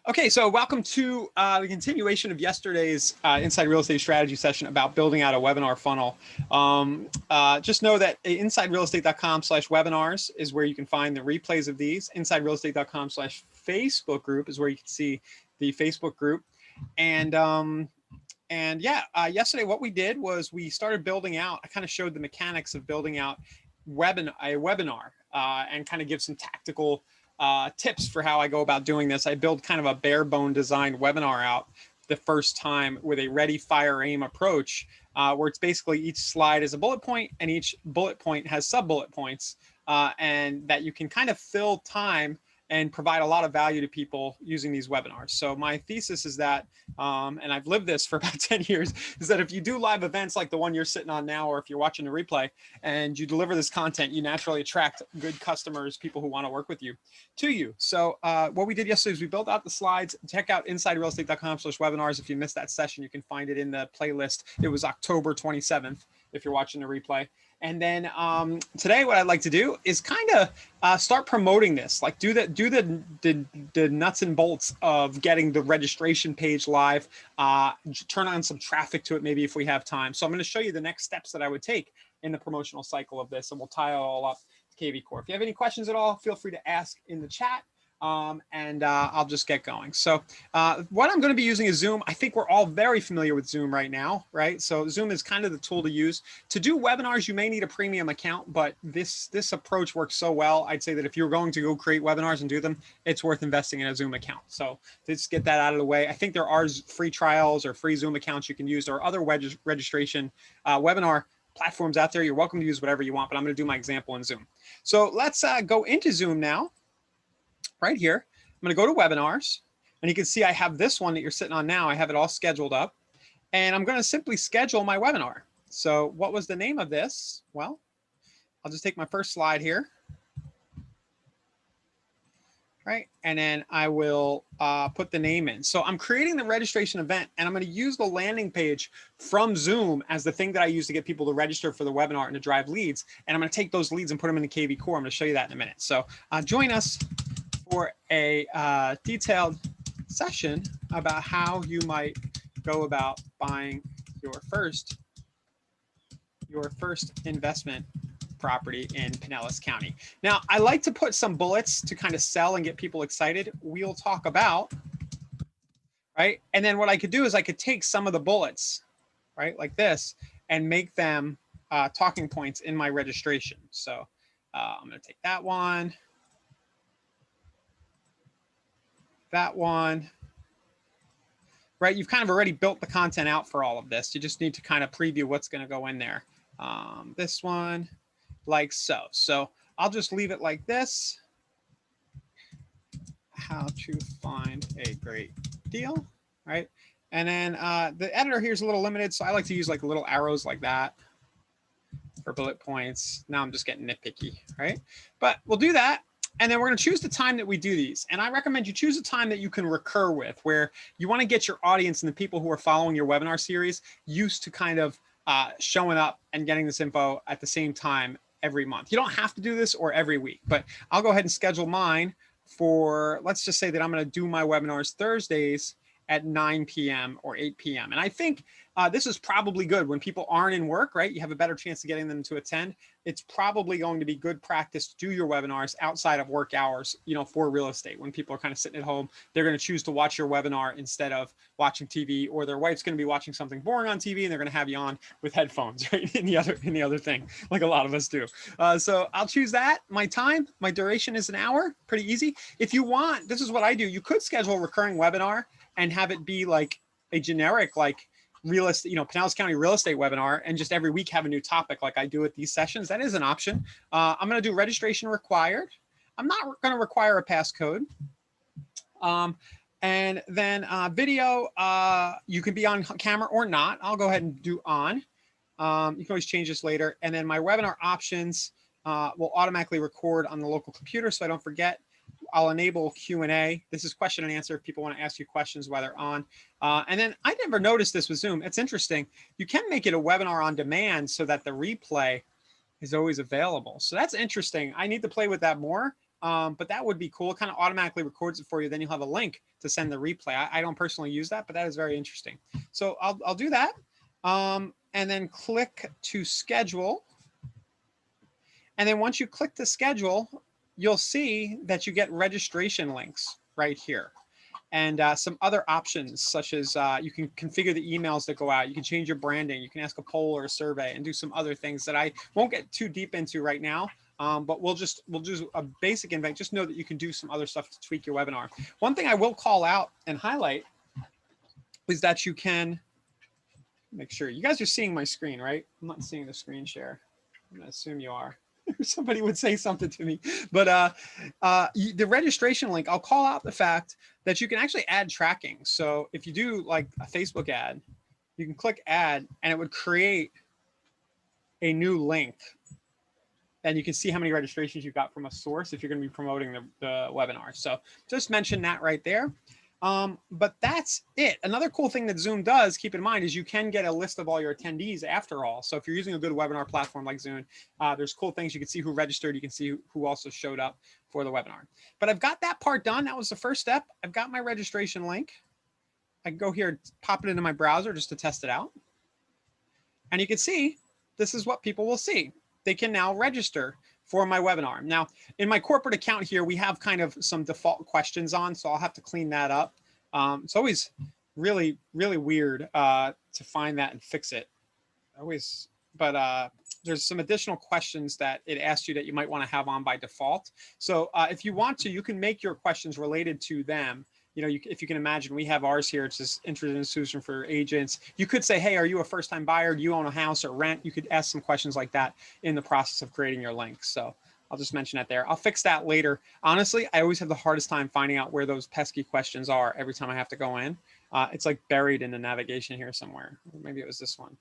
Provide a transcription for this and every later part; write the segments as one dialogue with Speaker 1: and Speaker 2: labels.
Speaker 1: Okay, so welcome to the continuation of yesterday's Inside Real Estate Strategy session about building out a webinar funnel. Just know that insiderealestate.com/webinars is where you can find the replays of these. Insiderealestate.com/Facebook group is where you can see the Facebook group. And yesterday what we did was we started building out. I kind of showed the mechanics of building out a webinar and kind of give some tactical tips for how I go about doing this. I build kind of a bare bone designed webinar out the first time with a ready, fire, aim approach, where it's basically each slide is a bullet point and each bullet point has sub bullet points, and that you can kind of fill time and provide a lot of value to people using these webinars. So my thesis is that, and I've lived this for about 10 years, is that if you do live events like the one you're sitting on now, or if you're watching the replay and you deliver this content, you naturally attract good customers, people who want to work with you, to you. So what we did yesterday is we built out the slides. Check out insiderealestate.com/webinars. If you missed that session, you can find it in the playlist. It was October 27th, if you're watching the replay. And then today, what I'd like to do is kind of start promoting this, like do the nuts and bolts of getting the registration page live, turn on some traffic to it, maybe if we have time. So I'm going to show you the next steps that I would take in the promotional cycle of this, and we'll tie it all up to kvCORE. If you have any questions at all, feel free to ask in the chat. I'll just get going. So what I'm going to be using is Zoom. I think we're all very familiar with Zoom right now, right? So Zoom is kind of the tool to use. To do webinars, you may need a premium account, but this approach works so well. I'd say that if you're going to go create webinars and do them, it's worth investing in a Zoom account. So let's get that out of the way. I think there are free trials or free Zoom accounts you can use, or other registration webinar platforms out there. You're welcome to use whatever you want, but I'm going to do my example in Zoom. So let's go into Zoom now. Right here, I'm going to go to webinars, and you can see I have this one that you're sitting on now. I have it all scheduled up, and I'm going to simply schedule my webinar. So what was the name of this? Well, I'll just take my first slide here. Right, and then I will put the name in. So I'm creating the registration event, and I'm going to use the landing page from Zoom as the thing that I use to get people to register for the webinar and to drive leads. And I'm going to take those leads and put them in the kvCORE. I'm going to show you that in a minute. So join us for a detailed session about how you might go about buying your first investment property in Pinellas County. Now, I like to put some bullets to kind of sell and get people excited. We'll talk about, right? And then what I could do is I could take some of the bullets, right, like this, and make them talking points in my registration. So I'm going to take that one. That one, right? You've kind of already built the content out for all of this. You just need to kind of preview what's going to go in there. This one, like so. So I'll just leave it like this. How to find a great deal, right? And then the editor here is a little limited, so I like to use like little arrows like that for bullet points. Now I'm just getting nitpicky, right? But we'll do that. And then we're going to choose the time that we do these. And I recommend you choose a time that you can recur with, where you want to get your audience and the people who are following your webinar series used to kind of showing up and getting this info at the same time every month. You don't have to do this or every week, but I'll go ahead and schedule mine for, let's just say that I'm going to do my webinars Thursdays at 9 p.m. or 8 p.m. And I think this is probably good when people aren't in work, right? You have a better chance of getting them to attend. It's probably going to be good practice to do your webinars outside of work hours, you know, for real estate. When people are kind of sitting at home, they're going to choose to watch your webinar instead of watching TV, or their wife's going to be watching something boring on TV and they're going to have you on with headphones, right? in the other thing, like a lot of us do. So I'll choose that. My time, my duration is an hour, pretty easy. If you want, this is what I do. You could schedule a recurring webinar and have it be like a generic, like real estate, you know, Pinellas County real estate webinar, and just every week have a new topic like I do at these sessions. That is an option. I'm going to do registration required. I'm not going to require a passcode. And then video, you can be on camera or not. I'll go ahead and do on. You can always change this later. And then my webinar options will automatically record on the local computer so I don't forget. I'll enable Q&A. This is question and answer if people want to ask you questions while they're on. And then I never noticed this with Zoom. It's interesting. You can make it a webinar on demand so that the replay is always available. So that's interesting. I need to play with that more. but that would be cool. It kind of automatically records it for you. Then you'll have a link to send the replay. I don't personally use that, but that is very interesting. So I'll do that. And then click to schedule. And then once you click to schedule, you'll see that you get registration links right here. And some other options, such as you can configure the emails that go out. You can change your branding. You can ask a poll or a survey and do some other things that I won't get too deep into right now. But we'll do a basic invite. Just know that you can do some other stuff to tweak your webinar. One thing I will call out and highlight is that you can make sure you guys are seeing my screen, right? I'm not seeing the screen share. I'm gonna assume you are. Somebody would say something to me, but the registration link, I'll call out the fact that you can actually add tracking. So if you do like a Facebook ad, you can click add and it would create a new link. And you can see how many registrations you got from a source if you're going to be promoting the webinar. So just mention that right there. But that's it. Another cool thing that Zoom does, keep in mind, is you can get a list of all your attendees after all. So if you're using a good webinar platform like Zoom, there's cool things. You can see who registered. You can see who also showed up for the webinar. But I've got that part done. That was the first step. I've got my registration link. I can go here, pop it into my browser just to test it out. And you can see this is what people will see. They can now register for my webinar. Now, in my corporate account here, we have kind of some default questions on, so I'll have to clean that up. It's always really, really weird to find that and fix it. But there's some additional questions that it asks you that you might want to have on by default. So if you want to, you can make your questions related to them. You know, if you can imagine, we have ours here. It's this interest institution for agents. You could say, hey, are you a first-time buyer? Do you own a house or rent? You could ask some questions like that in the process of creating your link. So I'll just mention that there. I'll fix that later. Honestly, I always have the hardest time finding out where those pesky questions are every time I have to go in. It's like buried in the navigation here somewhere. Maybe it was this one.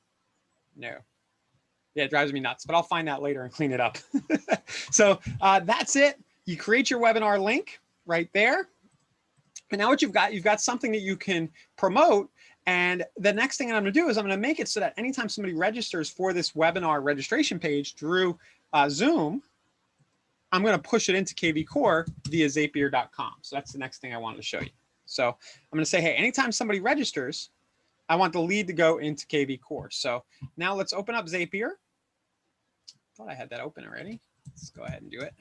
Speaker 1: No. Yeah, it drives me nuts, but I'll find that later and clean it up. So that's it. You create your webinar link right there. And now what you've got something that you can promote. And the next thing I'm going to do is I'm going to make it so that anytime somebody registers for this webinar registration page through Zoom, I'm going to push it into kvCORE via Zapier.com. So that's the next thing I wanted to show you. So I'm going to say, hey, anytime somebody registers, I want the lead to go into kvCORE. So now let's open up Zapier. Thought I had that open already. Let's go ahead and do it.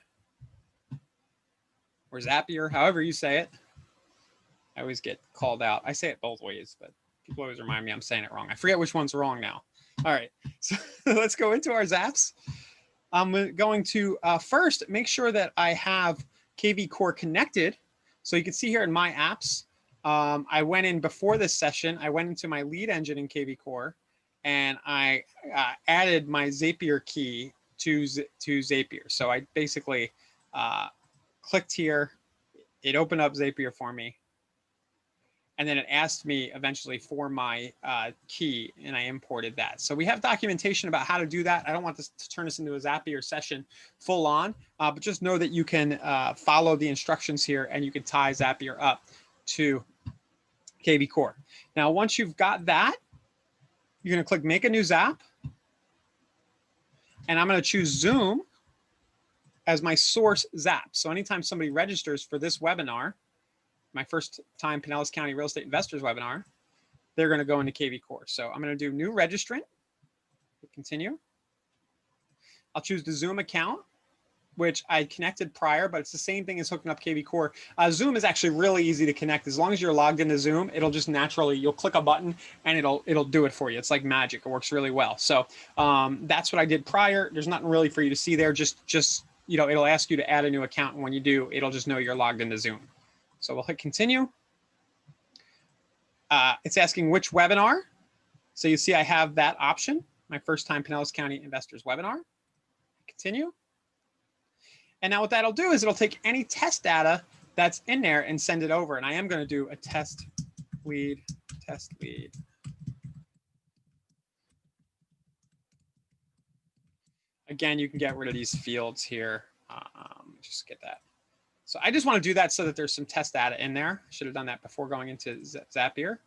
Speaker 1: Or Zapier, however you say it. I always get called out. I say it both ways, but people always remind me I'm saying it wrong. I forget which one's wrong now. All right, so let's go into our Zaps. I'm going to first make sure that I have kvCORE connected. So you can see here in my apps, I went in before this session. I went into my lead engine in kvCORE, and I added my Zapier key to Zapier. So I basically clicked here. It opened up Zapier for me. And then it asked me eventually for my key, and I imported that. So we have documentation about how to do that. I don't want this to turn this into a Zapier session full on, but just know that you can follow the instructions here and you can tie Zapier up to kvCORE. Now, once you've got that, you're going to click Make a New Zap. And I'm going to choose Zoom as my source Zap. So anytime somebody registers for this webinar, my first time Pinellas County Real Estate Investors webinar, they're going to go into kvCORE. So I'm going to do new registrant, continue. I'll choose the Zoom account, which I connected prior, but it's the same thing as hooking up kvCORE. Zoom is actually really easy to connect. As long as you're logged into Zoom, it'll just naturally, you'll click a button and it'll do it for you. It's like magic. It works really well. So that's what I did prior. There's nothing really for you to see there. Just you know, it'll ask you to add a new account, and when you do, it'll just know you're logged into Zoom. So we'll hit continue. It's asking which webinar. So you see I have that option, my first time Pinellas County Investors webinar. Continue. And now what that'll do is it'll take any test data that's in there and send it over. And I am going to do a test lead. Again, you can get rid of these fields here. Just get that. So I just want to do that so that there's some test data in there. Should have done that before going into Zapier.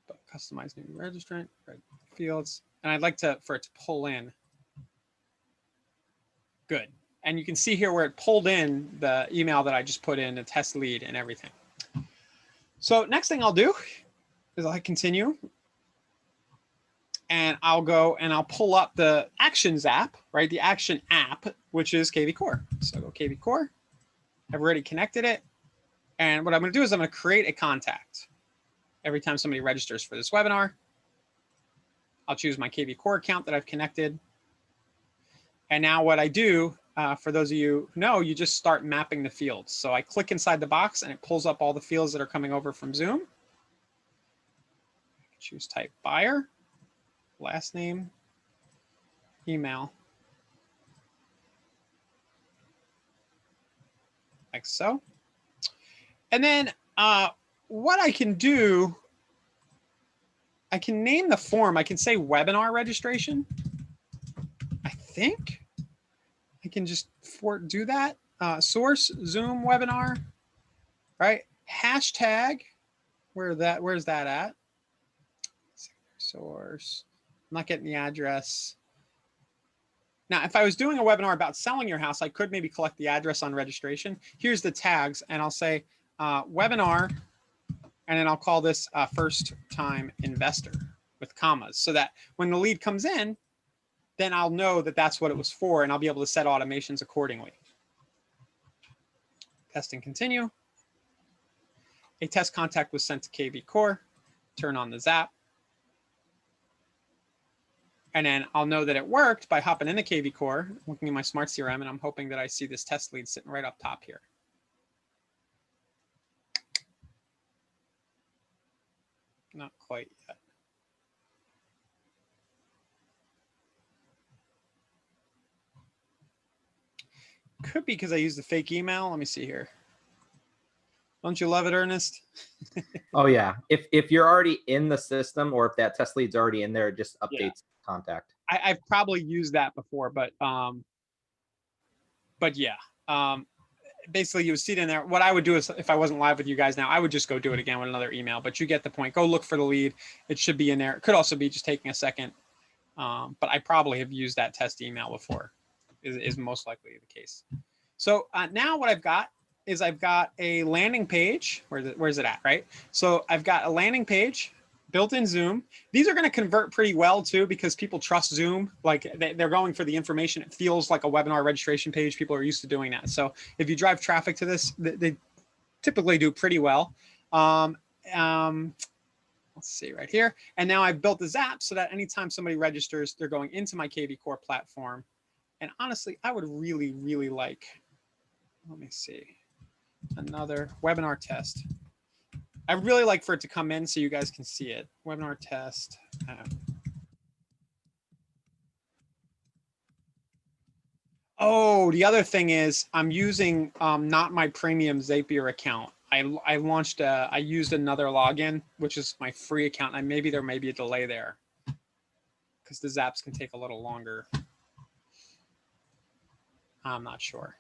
Speaker 1: But customize new registrant, right fields. And I'd like for it to pull in. Good. And you can see here where it pulled in the email that I just put in, the test lead and everything. So next thing I'll do is I'll continue. And I'll go and I'll pull up the Actions app, right? The Action app, which is kvCORE. So I'll go kvCORE. I've already connected it. And what I'm going to do is I'm going to create a contact. Every time somebody registers for this webinar, I'll choose my kvCORE account that I've connected. And now what I do, for those of you who know, you just start mapping the fields. So I click inside the box and it pulls up all the fields that are coming over from Zoom. Choose type buyer, last name, email, like so. And then what I can do, I can name the form. I can say webinar registration. I think I can just do that. Source Zoom webinar, right? Hashtag, where's that at? Source. I'm not getting the address. Now, if I was doing a webinar about selling your house, I could maybe collect the address on registration. Here's the tags, and I'll say webinar, and then I'll call this first time investor with commas, so that when the lead comes in, then I'll know that that's what it was for, and I'll be able to set automations accordingly. Test and continue. A test contact was sent to kvCORE. Turn on the Zap. And then I'll know that it worked by hopping into kvCORE, looking at my smart CRM, and I'm hoping that I see this test lead sitting right up top here. Not quite yet. Could be because I used the fake email. Let me see here. Don't you love it, Ernest?
Speaker 2: Oh yeah. If you're already in the system, or if that test lead's already in there, it just updates contact.
Speaker 1: I've probably used that before, but yeah. Basically, you would see it in there. What I would do is, if I wasn't live with you guys now, I would just go do it again with another email. But you get the point. Go look for the lead. It should be in there. It could also be just taking a second. But I probably have used that test email before, is most likely the case. So now what I've got is I've got a landing page. Where's it at, right? So I've got a landing page built in Zoom. These are going to convert pretty well too, because people trust Zoom. Like they're going for the information. It feels like a webinar registration page. People are used to doing that. So if you drive traffic to this, they typically do pretty well. Let's see right here. And now I've built the Zap so that anytime somebody registers, they're going into my kvCORE platform. And honestly, I would really, really like, let me see, another webinar test. I really like for it to come in so you guys can see it. Webinar test. Oh, the other thing is I'm using not my premium Zapier account. I launched I used another login, which is my free account. And maybe there may be a delay there because the Zaps can take a little longer. I'm not sure.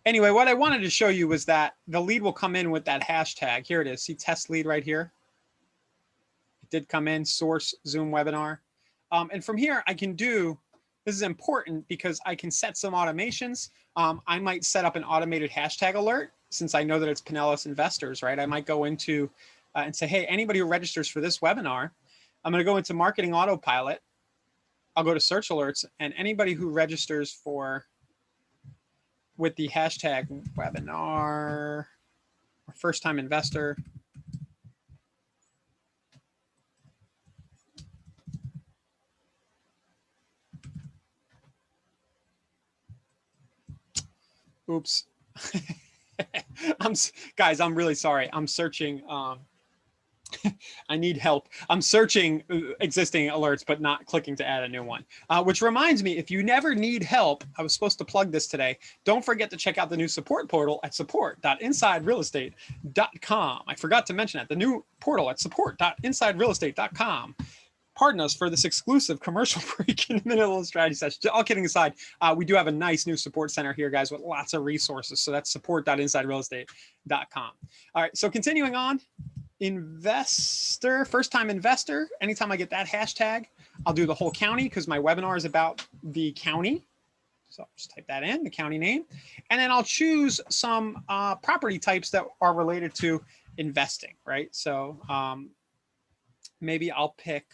Speaker 1: Anyway, what I wanted to show you was that the lead will come in with that hashtag. Here it is. See test lead right here? It did come in, source Zoom webinar. And from here, I can do, this is important because I can set some automations. I might set up an automated hashtag alert since I know that it's Pinellas Investors, right? I might go into and say, hey, anybody who registers for this webinar, I'm going to go into Marketing Autopilot. I'll go to search alerts, and anybody who registers for with the hashtag webinar or first time investor. Oops. Guys, I'm really sorry. I'm searching. I need help. I'm searching existing alerts, but not clicking to add a new one. Which reminds me, if you never need help, I was supposed to plug this today. Don't forget to check out the new support portal at support.insiderealestate.com. I forgot to mention that. The new portal at support.insiderealestate.com. Pardon us for this exclusive commercial break in the middle of the strategy session. All kidding aside, we do have a nice new support center here, guys, with lots of resources. So that's support.insiderealestate.com. All right, so continuing on. Investor, first time investor. Anytime I get that hashtag, I'll do the whole county because my webinar is about the county. So I'll just type that in, the county name, and then I'll choose some property types that are related to investing, right? So maybe I'll pick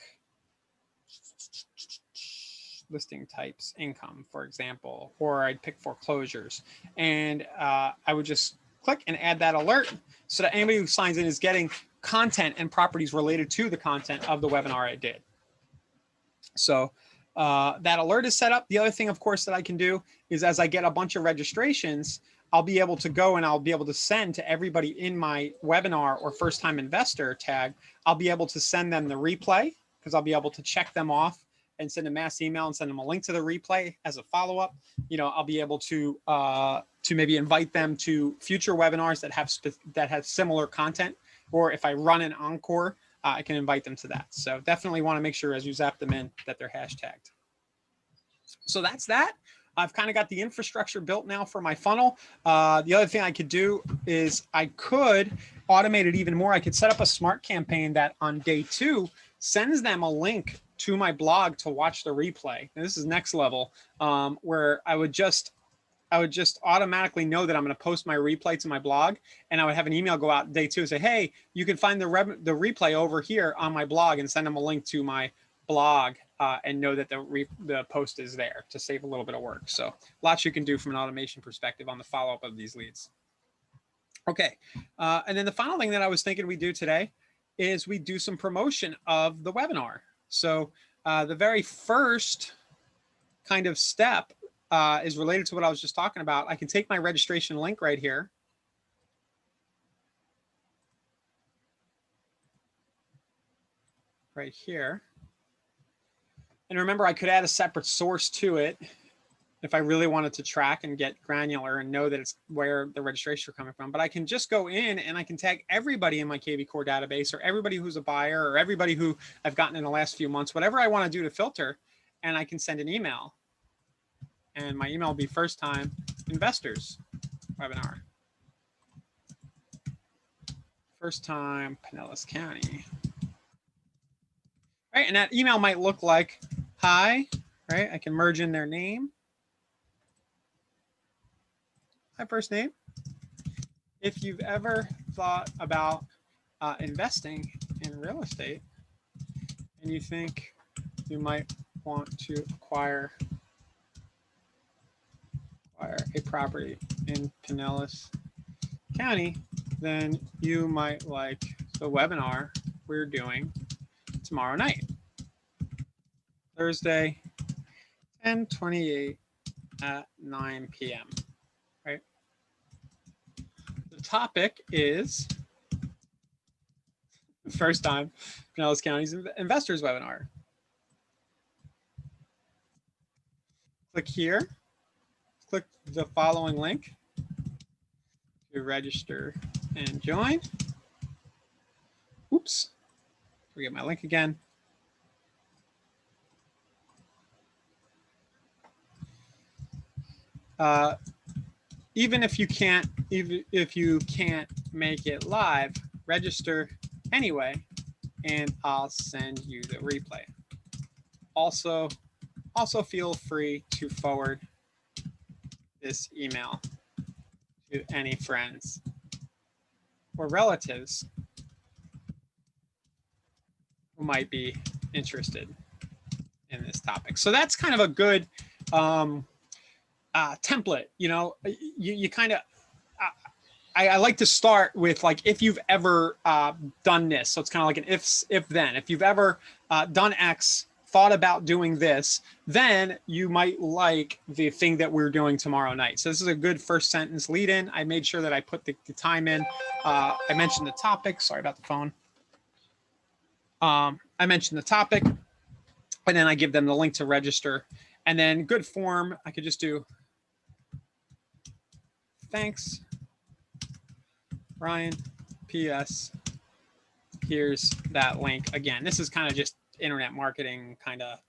Speaker 1: listing types, income, for example, or I'd pick foreclosures. And I would just click and add that alert so that anybody who signs in is getting content and properties related to the content of the webinar I did. So that alert is set up. The other thing, of course, that I can do is as I get a bunch of registrations, I'll be able to go and I'll be able to send to everybody in my webinar or first time investor tag, I'll be able to send them the replay because I'll be able to check them off and send a mass email and send them a link to the replay as a follow-up. You know, I'll be able to maybe invite them to future webinars that have similar content, or if I run an encore, I can invite them to that. So definitely want to make sure as you zap them in that they're hashtagged. So that's that. I've kind of got the infrastructure built now for my funnel. The other thing I could do is I could automate it even more. I could set up a smart campaign that on day 2 sends them a link to my blog to watch the replay. And this is next level, where I would just automatically know that I'm going to post my replay to my blog, and I would have an email go out day 2 and say, hey, you can find the replay over here on my blog, and send them a link to my blog and know that the post is there to save a little bit of work. So lots you can do from an automation perspective on the follow-up of these leads. Okay, and then the final thing that I was thinking we do today is we do some promotion of the webinar. So the very first kind of step is related to what I was just talking about. I can take my registration link right here. Right here. And remember, I could add a separate source to it if I really wanted to track and get granular and know that it's where the registration are coming from. But I can just go in and I can tag everybody in my kvCORE database, or everybody who's a buyer, or everybody who I've gotten in the last few months, whatever I want to do to filter, and I can send an email. And my email will be first time investors webinar. First time Pinellas County. Right, and that email might look like, hi, right? I can merge in their name. My first name. If you've ever thought about investing in real estate and you think you might want to acquire a property in Pinellas County, then you might like the webinar we're doing tomorrow night, Thursday, 10/28 at 9 p.m. Right? The topic is first time Pinellas County's investors webinar. Click here. Click the following link to register and join. Oops. Forget my link again. Even if you can't make it live, register anyway, and I'll send you the replay. Also feel free to forward this email to any friends or relatives who might be interested in this topic. So that's kind of a good template. You know, you kind of, I like to start with like, if you've ever done this. So it's kind of like an if then. If you've ever done X, thought about doing this, then you might like the thing that we're doing tomorrow night. So this is a good first sentence lead in. I made sure that I put the time in. I mentioned the topic. Sorry about the phone. I mentioned the topic, and then I give them the link to register. And then good form, I could just do, thanks, Ryan, PS, here's that link. Again, this is kind of just internet marketing, kind of,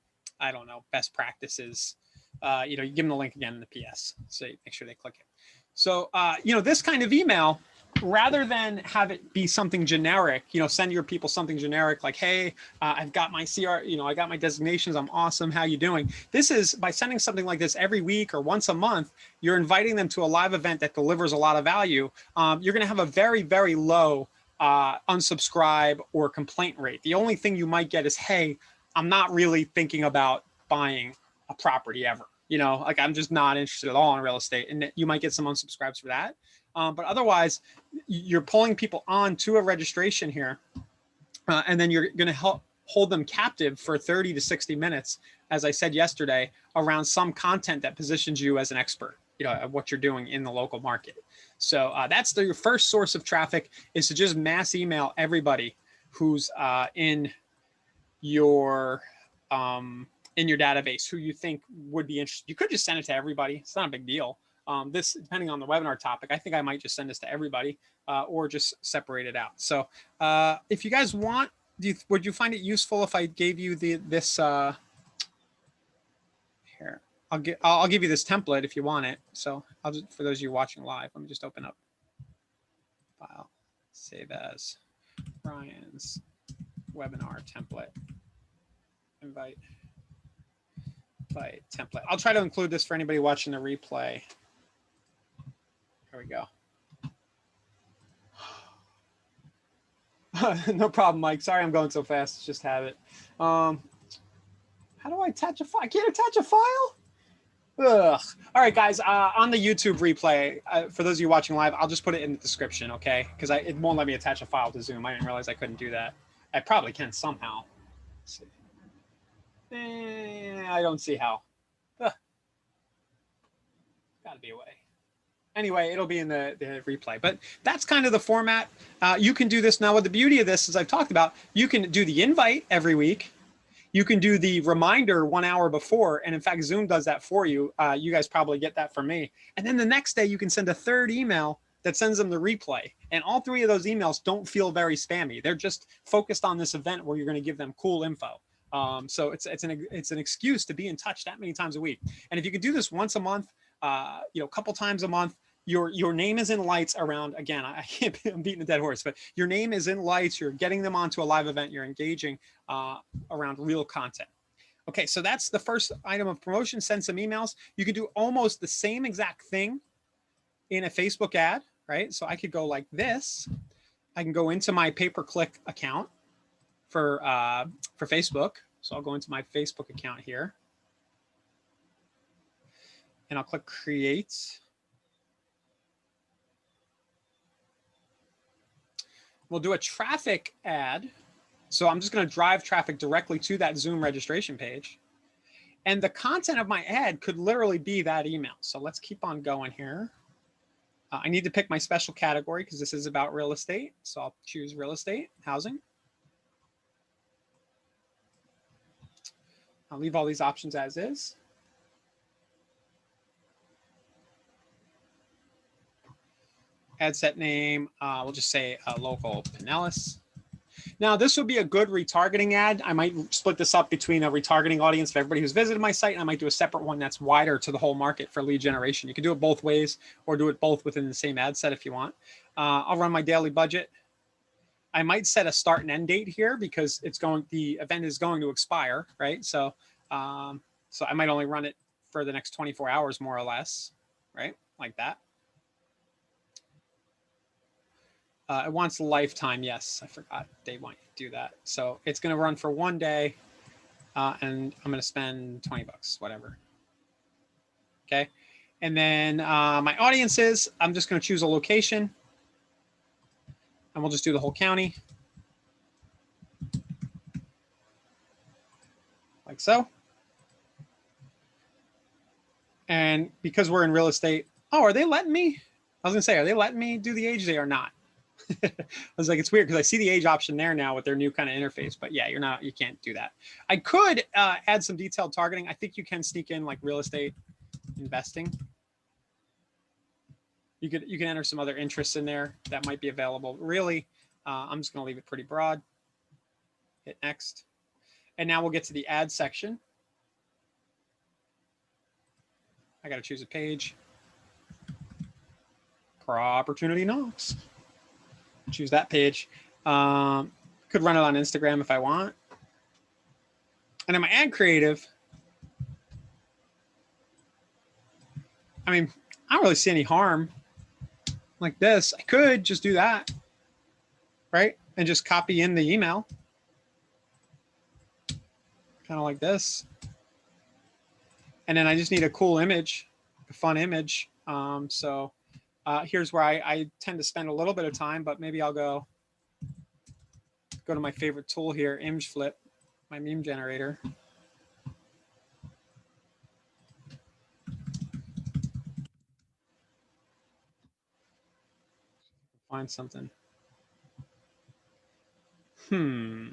Speaker 1: I don't know, best practices. You know, you give them the link again in the PS, so you make sure they click it. So, you know, this kind of email rather than have it be something generic, send your people something generic like, hey, I've got my CR, I got my designations. I'm awesome. How you doing? This is by sending something like this every week or once a month, you're inviting them to a live event that delivers a lot of value. You're going to have a very, very low unsubscribe or complaint rate. The only thing you might get is, hey, I'm not really thinking about buying a property ever. Like I'm just not interested at all in real estate. And you might get some unsubscribes for that. But otherwise, you're pulling people on to a registration here. And then you're going to hold them captive for 30 to 60 minutes, as I said yesterday, around some content that positions you as an expert, of what you're doing in the local market. So that's your first source of traffic, is to just mass email everybody who's in your database who you think would be interested. You could just send it to everybody. It's not a big deal. This, depending on the webinar topic, I think I might just send this to everybody or just separate it out. So if you guys want, would you find it useful if I gave you this here? I'll give you this template if you want it. So I'll just, for those of you watching live, let me just open up file, save as Ryan's webinar template, invite template. I'll try to include this for anybody watching the replay. Here we go. No problem, Mike. Sorry I'm going so fast. It's just habit. How do I attach a file? I can't attach a file? Ugh. All right, guys. On the YouTube replay, for those of you watching live, I'll just put it in the description, okay? Because it won't let me attach a file to Zoom. I didn't realize I couldn't do that. I probably can somehow. Let's see. I don't see how. Ugh. Gotta be a way. Anyway, it'll be in the replay, but that's kind of the format. You can do this now. What the beauty of this, as I've talked about, you can do the invite every week. You can do the reminder 1 hour before. And in fact, Zoom does that for you. You guys probably get that from me. And then the next day you can send a third email that sends them the replay. And all three of those emails don't feel very spammy. They're just focused on this event where you're going to give them cool info. So it's an excuse to be in touch that many times a week. And if you can do this once a month, a couple times a month, your name is in lights around, again, I'm beating a dead horse, but your name is in lights. You're getting them onto a live event. You're engaging around real content. Okay, so that's the first item of promotion. Send some emails. You can do almost the same exact thing in a Facebook ad, right? So I could go like this. I can go into my pay-per-click account for Facebook. So I'll go into my Facebook account here. And I'll click create. We'll do a traffic ad. So I'm just going to drive traffic directly to that Zoom registration page. And the content of my ad could literally be that email. So let's keep on going here. I need to pick my special category because this is about real estate. So I'll choose real estate, housing. I'll leave all these options as is. Ad set name, we'll just say local Pinellas. Now, this would be a good retargeting ad. I might split this up between a retargeting audience of everybody who's visited my site, and I might do a separate one that's wider to the whole market for lead generation. You can do it both ways or do it both within the same ad set if you want. I'll run my daily budget. I might set a start and end date here because the event is going to expire, right? So, so I might only run it for the next 24 hours, more or less, right? Like that. It wants lifetime. Yes, I forgot they want you to do that. So it's going to run for 1 day and I'm going to spend 20 bucks, whatever. Okay. And then my audiences, I'm just going to choose a location and we'll just do the whole county. Like so. And because we're in real estate, oh, are they letting me? I was going to say, are they letting me do the age? They are not. I was like, it's weird because I see the age option there now with their new kind of interface, but yeah, you can't do that. I could add some detailed targeting. I think you can sneak in like real estate investing. You can enter some other interests in there that might be available. Really, I'm just going to leave it pretty broad. Hit next. And now we'll get to the ad section. I got to choose a page. Opportunity knocks. choose that page. Could run it on Instagram if I want. And then my ad creative, I mean, I don't really see any harm like this. I could just do that, right? And just copy in the email, kind of like this. And then I just need a cool image, a fun image. Here's where I tend to spend a little bit of time, but maybe I'll go to my favorite tool here, Image Flip, my meme generator. Find something. I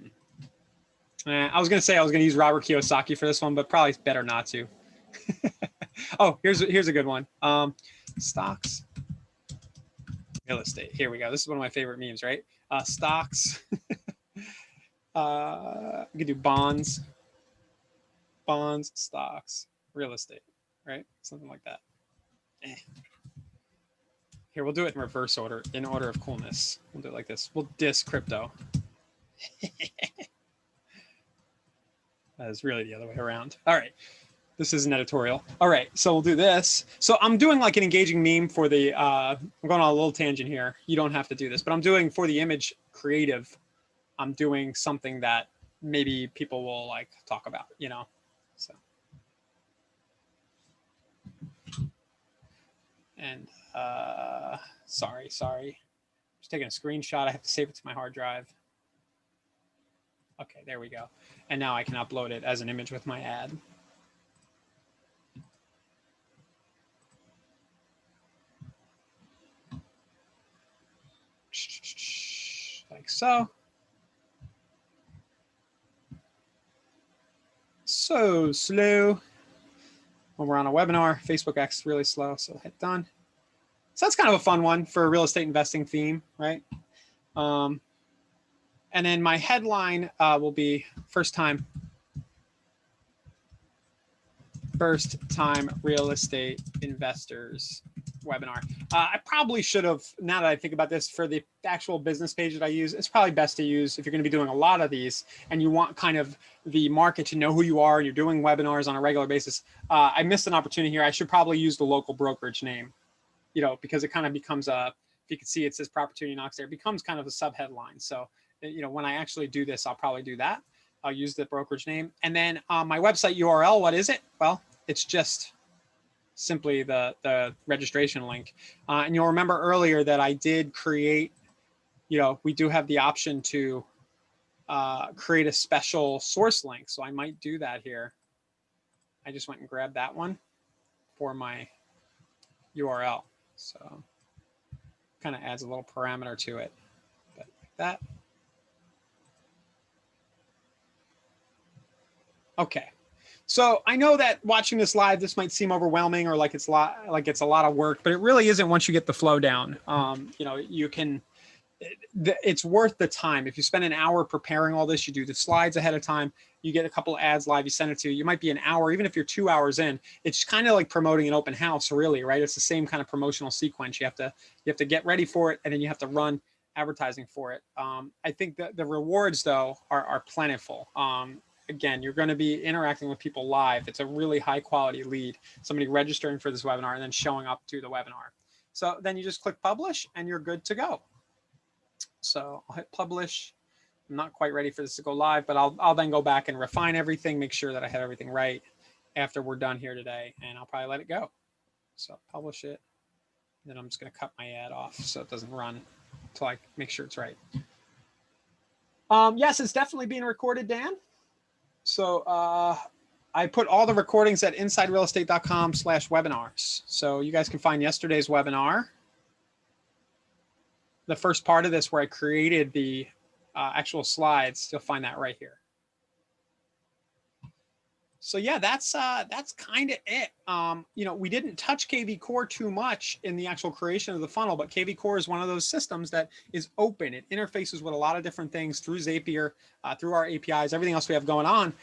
Speaker 1: was going to say I was going to use Robert Kiyosaki for this one, but probably better not to. Oh, here's a good one. Stocks, real estate. Here we go. This is one of my favorite memes, right? Stocks. We could do bonds, stocks, real estate, right? Something like that. Here, we'll do it in reverse order, in order of coolness. We'll do it like this. We'll diss crypto. That is really the other way around. All right. This is an editorial. All right. So we'll do this. So I'm doing like an engaging meme for the, I'm going on a little tangent here. You don't have to do this, but I'm doing for the image creative. I'm doing something that maybe people will like talk about, you know? So. And sorry. Just taking a screenshot. I have to save it to my hard drive. Okay, there we go. And now I can upload it as an image with my ad. Like so. So slow. When we're on a webinar, Facebook acts really slow, so hit done. So that's kind of a fun one for a real estate investing theme, right? And then my headline will be first time real estate investors webinar. I probably should have, now that I think about this, for the actual business page that I use, it's probably best to use, if you're going to be doing a lot of these and you want kind of the market to know who you are and you're doing webinars on a regular basis. I missed an opportunity here. I should probably use the local brokerage name, you know, because it kind of becomes a, if you can see it says Property Knox there, it becomes kind of a sub headline. So, you know, when I actually do this, I'll probably do that. I'll use the brokerage name. And then my website URL, what is it? Well, it's just simply the registration link. And you'll remember earlier that I did create, you know, we do have the option to create a special source link. So I might do that here. I just went and grabbed that one for my URL. So kind of adds a little parameter to it, but like that. Okay. So I know that watching this live, this might seem overwhelming or like it's a lot of work, but it really isn't once you get the flow down. You know, you can, it's worth the time. If you spend an hour preparing all this, you do the slides ahead of time, you get a couple of ads live, you send it to, you might be an hour, even if you're 2 hours in, it's kind of like promoting an open house, really, right? It's the same kind of promotional sequence. You have to get ready for it, and then you have to run advertising for it. I think that the rewards though are plentiful. Again, you're going to be interacting with people live. It's a really high quality lead, somebody registering for this webinar and then showing up to the webinar. So then you just click publish and you're good to go. So I'll hit publish. I'm not quite ready for this to go live, but I'll then go back and refine everything, make sure that I have everything right after we're done here today, and I'll probably let it go. So publish it. Then I'm just going to cut my ad off so it doesn't run until I make sure it's right. Yes, it's definitely being recorded, Dan. So I put all the recordings at insiderealestate.com/webinars. So you guys can find yesterday's webinar. The first part of this where I created the actual slides, you'll find that right here. So yeah, that's kind of it. You know, we didn't touch kvCORE too much in the actual creation of the funnel, but kvCORE is one of those systems that is open. It interfaces with a lot of different things through Zapier, through our APIs, everything else we have going on.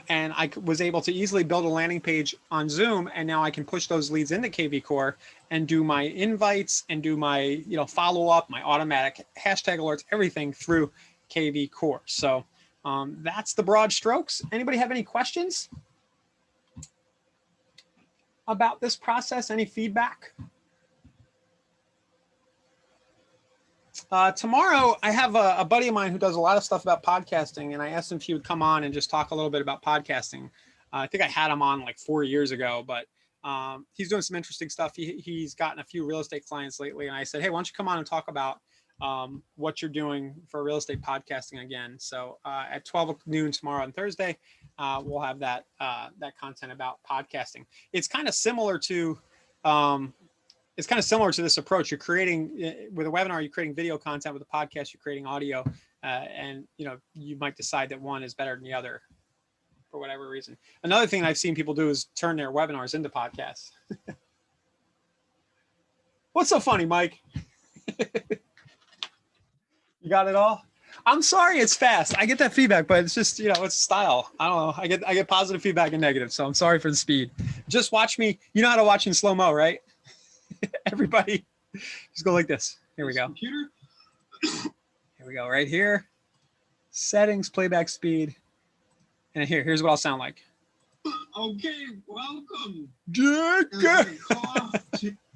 Speaker 1: And I was able to easily build a landing page on Zoom, and now I can push those leads into kvCORE and do my invites and do my, you know, follow up, my automatic hashtag alerts, everything through kvCORE. So that's the broad strokes. Anybody have any questions about this process? Any feedback? Tomorrow, I have a buddy of mine who does a lot of stuff about podcasting, and I asked him if he would come on and just talk a little bit about podcasting. I think I had him on like 4 years ago, but he's doing some interesting stuff. He's gotten a few real estate clients lately, and I said, hey, why don't you come on and talk about what you're doing for real estate podcasting again. So at 12 noon tomorrow on Thursday, we'll have that content about podcasting. It's kind of similar to this approach. You're creating with a webinar, you're creating video content. With a podcast, you're creating audio, and you know, you might decide that one is better than the other for whatever reason. Another thing I've seen people do is turn their webinars into podcasts. What's so funny, Mike? You got it all? I'm sorry it's fast. I get that feedback, but it's just, you know, it's style. I don't know. I get positive feedback and negative, so I'm sorry for the speed. Just watch me. You know how to watch in slow-mo, right? Everybody, just go like this. Here we go. Computer. Here we go, right here. Settings, playback speed. And here's what I'll sound like.
Speaker 3: Okay, welcome.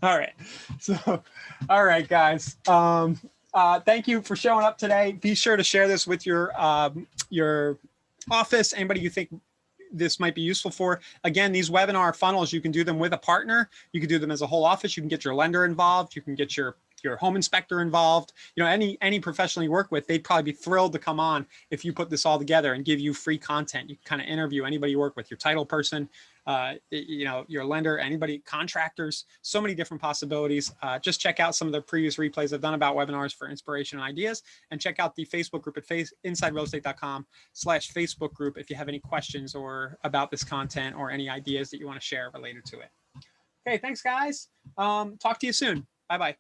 Speaker 1: All right. So, all right, guys. Thank you for showing up today. Be sure to share this with your office, anybody you think this might be useful for. Again, these webinar funnels, you can do them with a partner. You can do them as a whole office. You can get your lender involved. You can get your home inspector involved. You know, any professional you work with, they'd probably be thrilled to come on if you put this all together and give you free content. You can kind of interview anybody you work with, your title person, you know, your lender, anybody, contractors, so many different possibilities. Just check out some of the previous replays I've done about webinars for inspiration and ideas, and check out the Facebook group at insiderealestate.com/Facebook group if you have any questions or about this content or any ideas that you want to share related to it. Okay, thanks guys. Talk to you soon. Bye-bye.